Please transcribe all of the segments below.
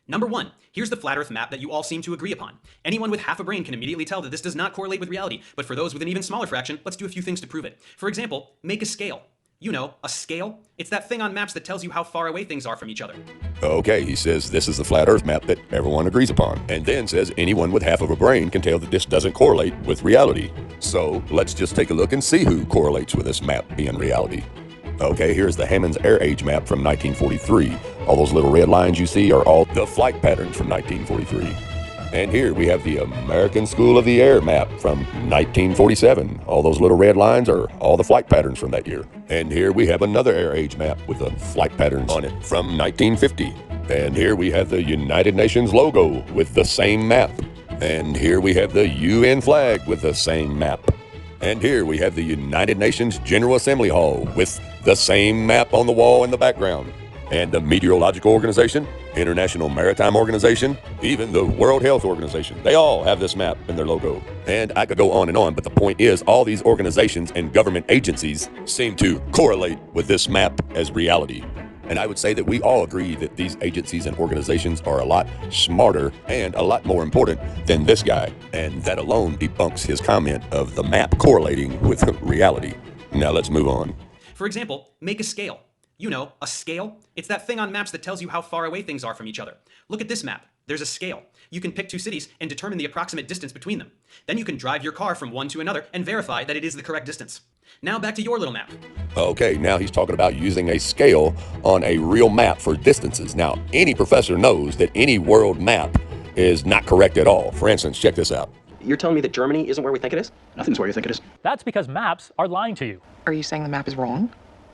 Number 1, here's the flat Earth map that you all seem to agree upon. Anyone with half a brain can immediately tell that this does not correlate with reality, but for those with an even smaller fraction, let's do a few things to prove it. For example, make a scale. You know, a scale? It's that thing on maps that tells you how far away things are from each other. Okay, he says this is the flat Earth map that everyone agrees upon, and then says anyone with half of a brain can tell that this doesn't correlate with reality. So let's just take a look and see who correlates with this map being reality. Okay, here's the Hammond's Air Age map from 1943. All those little red lines you see are all the flight patterns from 1943. And here we have the American School of the Air map from 1947. All those little red lines are all the flight patterns from that year. And here we have another Air Age map with the flight patterns on it from 1950. And here we have the United Nations logo with the same map. And here we have the UN flag with the same map. And here we have the United Nations General Assembly Hall with the same map on the wall in the background. And the Meteorological Organization, International Maritime Organization, even the World Health Organization. They all have this map in their logo. And I could go on, but the point is all these organizations and government agencies seem to correlate with this map as reality. And I would say that we all agree that these agencies and organizations are a lot smarter and a lot more important than this guy. And that alone debunks his comment of the map correlating with reality. Now let's move on. For example, make a scale. You know, a scale? It's that thing on maps that tells you how far away things are from each other. Look at this map. There's a scale. You can pick two cities and determine the approximate distance between them. Then you can drive your car from one to another and verify that it is the correct distance. Now back to your little map. Okay, now he's talking about using a scale on a real map for distances. Now, any professor knows that any world map is not correct at all. For instance, check this out. You're telling me that Germany isn't where we think it is? Nothing's where you think it is. That's because maps are lying to you. Are you saying the map is wrong?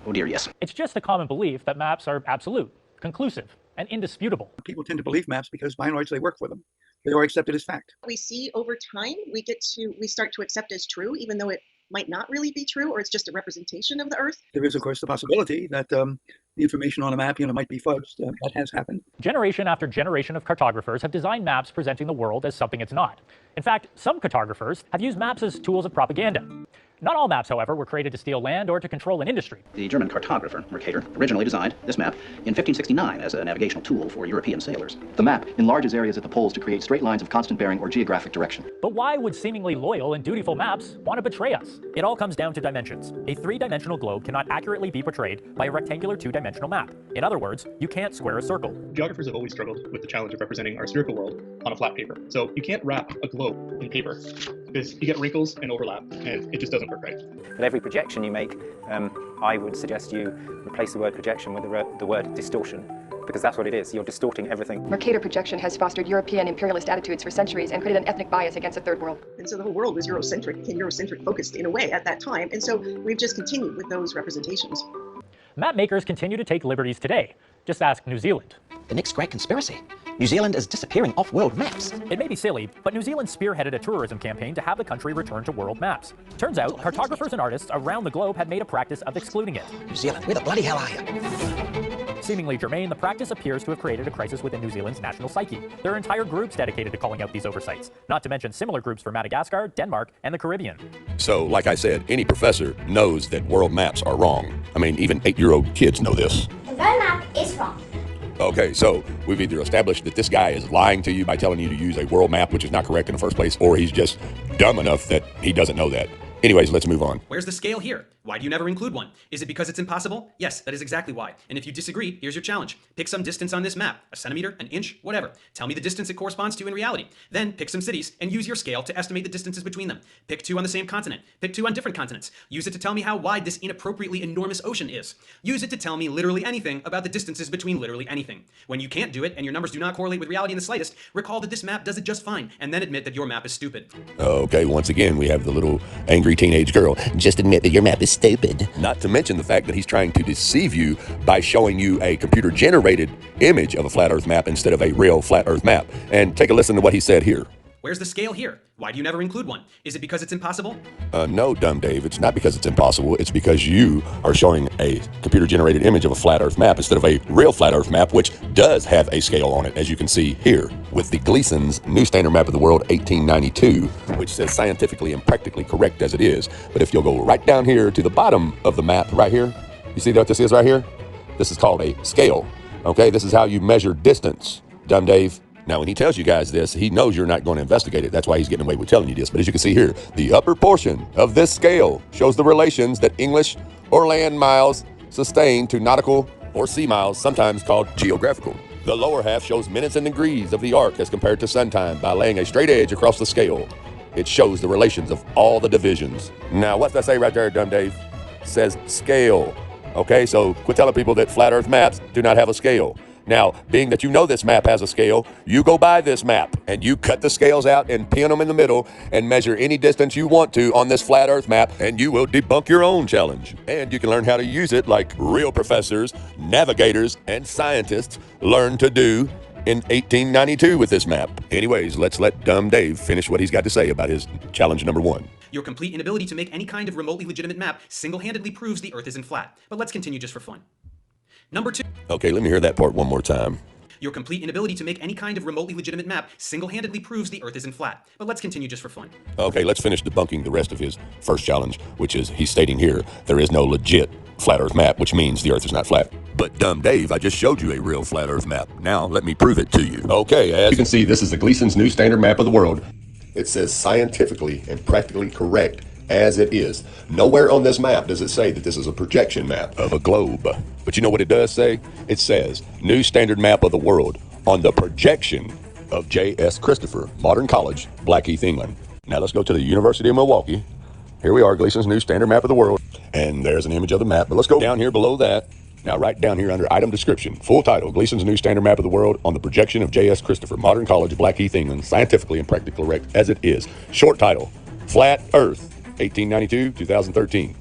Oh dear, yes. It's just a common belief that maps are absolute, conclusive, and indisputable. People tend to believe maps because by and large they work for them. They are accepted as fact. We see over time, we start to accept as true, even though it might not really be true, or it's just a representation of the Earth. There is, of course, the possibility that the information on a map, might be fudged. That has happened. Generation after generation of cartographers have designed maps presenting the world as something it's not. In fact, some cartographers have used maps as tools of propaganda. Not all maps, however, were created to steal land or to control an industry. The German cartographer, Mercator, originally designed this map in 1569 as a navigational tool for European sailors. The map enlarges areas at the poles to create straight lines of constant bearing or geographic direction. But why would seemingly loyal and dutiful maps want to betray us? It all comes down to dimensions. A three-dimensional globe cannot accurately be portrayed by a rectangular two-dimensional map. In other words, you can't square a circle. Geographers have always struggled with the challenge of representing our spherical world on a flat paper. So you can't wrap a globe in paper because you get wrinkles and overlap, and it just doesn't work right. With every projection you make, I would suggest you replace the word projection with the word distortion, because that's what it is. You're distorting everything. Mercator projection has fostered European imperialist attitudes for centuries and created an ethnic bias against the Third World. And so the whole world was Eurocentric focused in a way at that time. And so we've just continued with those representations. Map makers continue to take liberties today. Just ask New Zealand. The next great conspiracy. New Zealand is disappearing off world maps. It may be silly, but New Zealand spearheaded a tourism campaign to have the country return to world maps. Turns out, cartographers and artists around the globe had made a practice of excluding it. New Zealand, where the bloody hell are you? Seemingly germane, the practice appears to have created a crisis within New Zealand's national psyche. There are entire groups dedicated to calling out these oversights, not to mention similar groups for Madagascar, Denmark, and the Caribbean. So, like I said, any professor knows that world maps are wrong. I mean, even 8-year-old kids know this. The world map is wrong. Okay, so we've either established that this guy is lying to you by telling you to use a world map, which is not correct in the first place, or he's just dumb enough that he doesn't know that. Anyways, let's move on. Where's the scale here? Why do you never include one? Is it because it's impossible? Yes, that is exactly why. And if you disagree, here's your challenge. Pick some distance on this map, a centimeter, an inch, whatever. Tell me the distance it corresponds to in reality. Then pick some cities and use your scale to estimate the distances between them. Pick two on the same continent. Pick two on different continents. Use it to tell me how wide this inappropriately enormous ocean is. Use it to tell me literally anything about the distances between literally anything. When you can't do it and your numbers do not correlate with reality in the slightest, recall that this map does it just fine, and then admit that your map is stupid. Okay, once again, we have the little angry teenage girl. Just admit that your map is stupid. Not to mention the fact that he's trying to deceive you by showing you a computer-generated image of a flat Earth map instead of a real flat Earth map. And take a listen to what he said here. Where's the scale here? Why do you never include one? Is it because it's impossible? No, dumb Dave, it's not because it's impossible. It's because you are showing a computer-generated image of a flat Earth map instead of a real flat Earth map, which does have a scale on it, as you can see here, with the Gleason's New Standard Map of the World 1892, which says scientifically and practically correct as it is. But if you'll go right down here to the bottom of the map right here, you see what this is right here? This is called a scale, okay? This is how you measure distance. Dumb Dave. Now, when he tells you guys this, he knows you're not going to investigate it. That's why he's getting away with telling you this. But as you can see here, the upper portion of this scale shows the relations that English or land miles sustain to nautical or sea miles, sometimes called geographical. The lower half shows minutes and degrees of the arc as compared to sun time by laying a straight edge across the scale. It shows the relations of all the divisions. Now, what's that say right there, Dumb Dave? It says scale. Okay, so quit telling people that flat earth maps do not have a scale. Now, being that you know this map has a scale, you go buy this map and you cut the scales out and pin them in the middle and measure any distance you want to on this flat earth map, and you will debunk your own challenge. And you can learn how to use it like real professors, navigators, and scientists learned to do in 1892 with this map. Anyways, let's let Dumb Dave finish what he's got to say about his challenge number 1. Your complete inability to make any kind of remotely legitimate map single-handedly proves the Earth isn't flat. But let's continue just for fun. Number 2. Okay, let me hear that part one more time. Your complete inability to make any kind of remotely legitimate map single-handedly proves the Earth isn't flat. But let's continue just for fun. Okay, let's finish debunking the rest of his first challenge, which is he's stating here there is no legit flat Earth map, which means the Earth is not flat. But Dumb Dave, I just showed you a real flat Earth map. Now let me prove it to you. Okay, as you can see, this is the Gleason's New Standard Map of the World. It says scientifically and practically correct as it is. Nowhere on this map does it say that this is a projection map of a globe. But you know what it does say? It says New Standard Map of the World on the projection of J.S. Christopher, Modern College, Blackheath, England. Now let's go to the University of Milwaukee. Here we are, Gleason's New Standard Map of the World. And there's an image of the map. But let's go down here below that. Now right down here under item description, full title, Gleason's New Standard Map of the World on the projection of J.S. Christopher, Modern College, Blackheath, England, scientifically and practically correct as it is. Short title, Flat Earth, 1892-2013.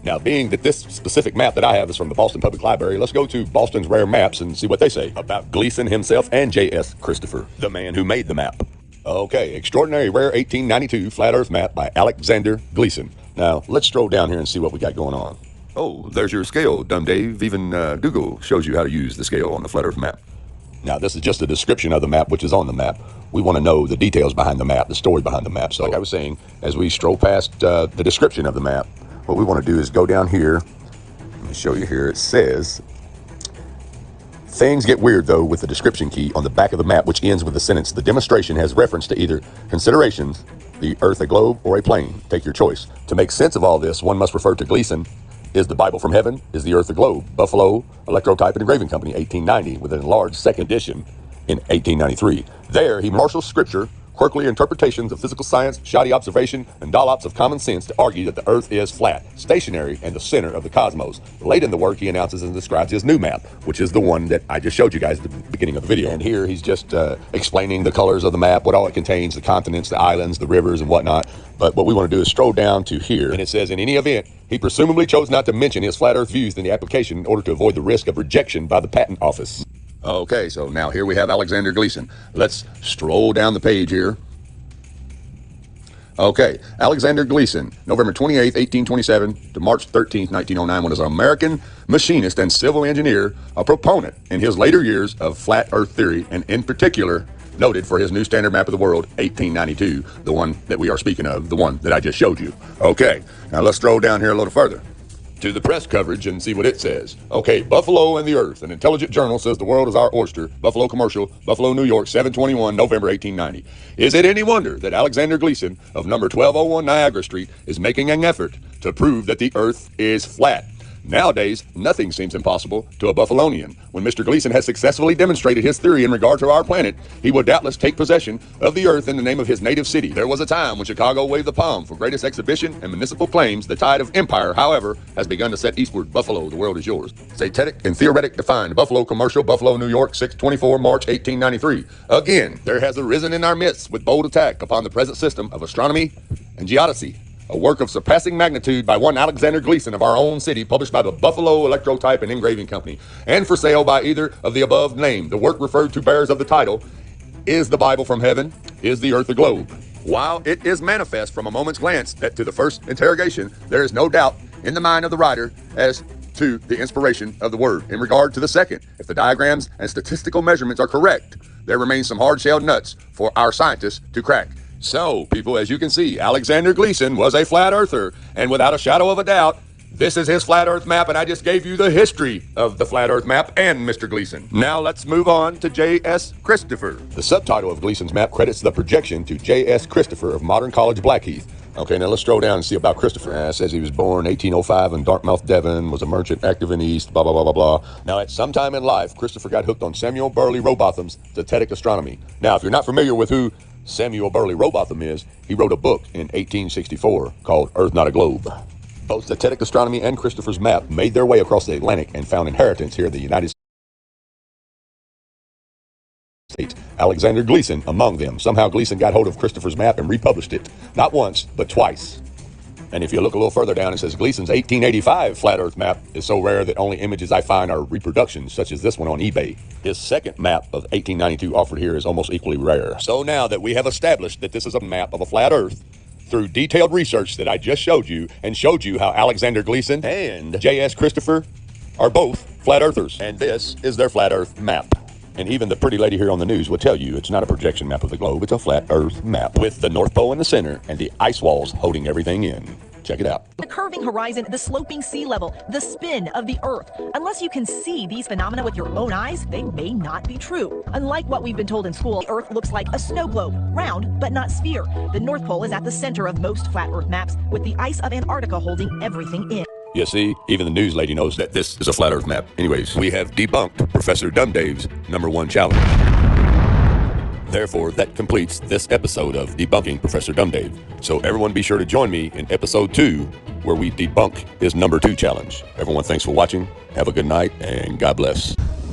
Now, being that this specific map that I have is from the Boston Public Library, let's go to Boston's Rare Maps and see what they say about Gleason himself and J.S. Christopher, the man who made the map. Okay, Extraordinary Rare 1892 Flat Earth Map by Alexander Gleason. Now, let's stroll down here and see what we got going on. Oh, there's your scale, Dumb Dave. Even Google shows you how to use the scale on the Flat Earth map. Now, this is just a description of the map, which is on the map. We want to know the details behind the map, the story behind the map. So like I was saying, as we stroll past the description of the map, what we want to do is go down here. Let me show you here. It says, things get weird, though, with the description key on the back of the map, which ends with the sentence, the demonstration has reference to either considerations, the Earth a globe or a plane. Take your choice. To make sense of all this, one must refer to Gleason. Is the Bible from Heaven? Is the Earth a globe? Buffalo Electrotype and Engraving Company, 1890, with an enlarged second edition in 1893. There, he marshals scripture, quirky interpretations of physical science, shoddy observation, and dollops of common sense to argue that the Earth is flat, stationary, and the center of the cosmos. Late in the work, he announces and describes his new map, which is the one that I just showed you guys at the beginning of the video. And here, he's just explaining the colors of the map, what all it contains, the continents, the islands, the rivers, and whatnot. But what we want to do is stroll down to here, and it says, in any event, he presumably chose not to mention his flat Earth views in the application in order to avoid the risk of rejection by the patent office. Okay, so now here we have Alexander Gleason. Let's stroll down the page here. Okay, Alexander Gleason, November 28, 1827 to March 13, 1909, was an American machinist and civil engineer, a proponent in his later years of flat Earth theory, and in particular, noted for his New Standard Map of the World, 1892, the one that we are speaking of, the one that I just showed you. Okay, now let's stroll down here a little further to the press coverage and see what it says. Okay, Buffalo and the Earth. An intelligent journal says the world is our oyster. Buffalo Commercial, Buffalo, New York, 7/21, November 1890. Is it any wonder that Alexander Gleason of number 1201 Niagara Street is making an effort to prove that the Earth is flat? Nowadays, nothing seems impossible to a Buffalonian. When Mr. Gleason has successfully demonstrated his theory in regard to our planet, he will doubtless take possession of the Earth in the name of his native city. There was a time when Chicago waved the palm for greatest exhibition and municipal claims. The tide of empire, however, has begun to set eastward. Buffalo, the world is yours. Satanic and theoretic defined. Buffalo Commercial, Buffalo, New York, 6/24, March 1893. Again, there has arisen in our midst with bold attack upon the present system of astronomy and geodesy, a work of surpassing magnitude by one Alexander Gleason of our own city, published by the Buffalo Electrotype and Engraving Company, and for sale by either of the above named. The work referred to bears of the title, Is the Bible from Heaven? Is the Earth a globe? While it is manifest from a moment's glance that to the first interrogation, there is no doubt in the mind of the writer as to the inspiration of the word. In regard to the second, if the diagrams and statistical measurements are correct, there remains some hard-shelled nuts for our scientists to crack. So, people, as you can see, Alexander Gleason was a flat earther, and without a shadow of a doubt, This is his flat earth map, and I just gave you the history of the flat earth map and Mr. Gleason. Now let's move on to J.S. Christopher. The subtitle of Gleason's map credits the projection to J.S. Christopher of Modern College, Blackheath. Okay, now let's scroll down and see about Christopher. It says he was born 1805 in Dartmouth, Devon, was a merchant active in the East, blah, blah, blah, blah, blah. Now, at some time in life, Christopher got hooked on Samuel Burley Rowbotham's Zetetic Astronomy. Now, if you're not familiar with who Samuel Burley Rowbotham is, he wrote a book in 1864 called Earth Not a Globe. Both Zetetic Astronomy and Christopher's map made their way across the Atlantic and found inheritance here in the United States. Alexander Gleason among them. Somehow Gleason got hold of Christopher's map and republished it, not once, but twice. And if you look a little further down, it says Gleason's 1885 flat earth map is so rare that only images I find are reproductions, such as this one on eBay. His second map of 1892 offered here is almost equally rare. So now that we have established that this is a map of a flat earth, through detailed research that I just showed you, and showed you how Alexander Gleason and J.S. Christopher are both flat earthers, and this is their flat earth map. And even the pretty lady here on the news will tell you it's not a projection map of the globe, it's a flat earth map with the North Pole in the center and the ice walls holding everything in. Check it out. The curving horizon, the sloping sea level, the spin of the Earth. Unless you can see these phenomena with your own eyes, they may not be true. Unlike what we've been told in school, the Earth looks like a snow globe, round but not sphere. The North Pole is at the center of most flat Earth maps, with the ice of Antarctica holding everything in. You see, even the news lady knows that this is a flat earth map. Anyways, we have debunked Professor Dumdave's #1 challenge. Therefore, that completes this episode of Debunking Professor Dumdave. So everyone be sure to join me in episode 2, where we debunk his #2 challenge. Everyone, thanks for watching. Have a good night, and God bless.